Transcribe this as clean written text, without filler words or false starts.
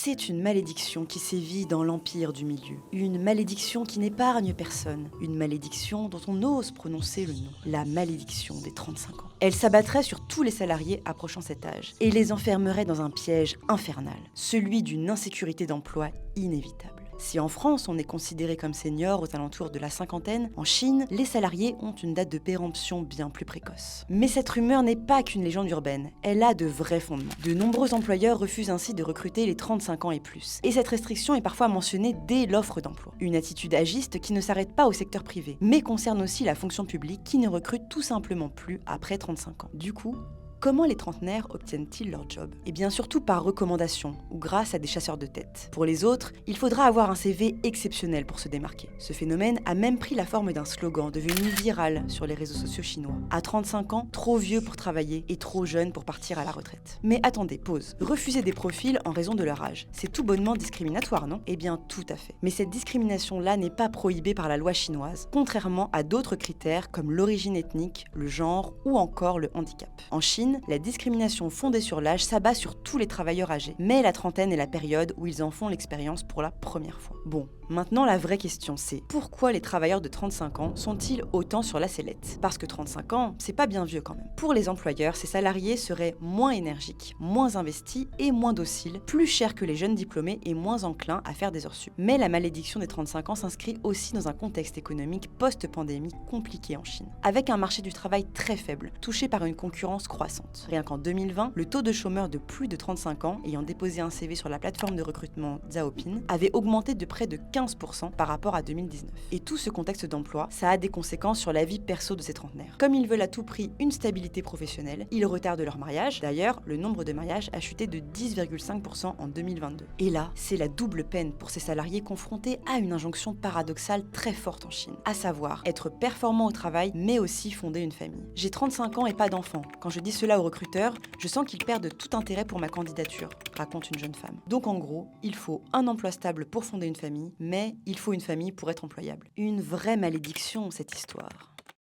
C'est une malédiction qui sévit dans l'empire du milieu. Une malédiction qui n'épargne personne. Une malédiction dont on ose prononcer le nom. La malédiction des 35 ans. Elle s'abattrait sur tous les salariés approchant cet âge et les enfermerait dans un piège infernal, celui d'une insécurité d'emploi inévitable. Si en France, on est considéré comme senior aux alentours de la cinquantaine, en Chine, les salariés ont une date de péremption bien plus précoce. Mais cette rumeur n'est pas qu'une légende urbaine, elle a de vrais fondements. De nombreux employeurs refusent ainsi de recruter les 35 ans et plus. Et cette restriction est parfois mentionnée dès l'offre d'emploi. Une attitude agiste qui ne s'arrête pas au secteur privé, mais concerne aussi la fonction publique qui ne recrute tout simplement plus après 35 ans. Du coup, comment les trentenaires obtiennent-ils leur job? Eh bien surtout par recommandation ou grâce à des chasseurs de tête. Pour les autres, il faudra avoir un CV exceptionnel pour se démarquer. Ce phénomène a même pris la forme d'un slogan devenu viral sur les réseaux sociaux chinois. À 35 ans, trop vieux pour travailler et trop jeune pour partir à la retraite. Mais attendez, pause. Refuser des profils en raison de leur âge, c'est tout bonnement discriminatoire, non? Eh bien tout à fait. Mais cette discrimination-là n'est pas prohibée par la loi chinoise, contrairement à d'autres critères comme l'origine ethnique, le genre ou encore le handicap. En Chine, la discrimination fondée sur l'âge s'abat sur tous les travailleurs âgés, mais la trentaine est la période où ils en font l'expérience pour la première fois. Bon, maintenant la vraie question c'est, pourquoi les travailleurs de 35 ans sont-ils autant sur la sellette? Parce que 35 ans, c'est pas bien vieux quand même. Pour les employeurs, ces salariés seraient moins énergiques, moins investis et moins dociles, plus chers que les jeunes diplômés et moins enclins à faire des heures sup. Mais la malédiction des 35 ans s'inscrit aussi dans un contexte économique post-pandémie compliqué en Chine, avec un marché du travail très faible, touché par une concurrence croissante. Rien qu'en 2020, le taux de chômeurs de plus de 35 ans ayant déposé un CV sur la plateforme de recrutement Zhaopin avait augmenté de près de 15% par rapport à 2019. Et tout ce contexte d'emploi, ça a des conséquences sur la vie perso de ces trentenaires. Comme ils veulent à tout prix une stabilité professionnelle, ils retardent leur mariage. D'ailleurs, le nombre de mariages a chuté de 10,5% en 2022. Et là, c'est la double peine pour ces salariés confrontés à une injonction paradoxale très forte en Chine, à savoir être performant au travail mais aussi fonder une famille. J'ai 35 ans et pas d'enfant. Quand je dis cela aux recruteurs, je sens qu'ils perdent tout intérêt pour ma candidature, raconte une jeune femme. Donc en gros, il faut un emploi stable pour fonder une famille, mais il faut une famille pour être employable. Une vraie malédiction, cette histoire.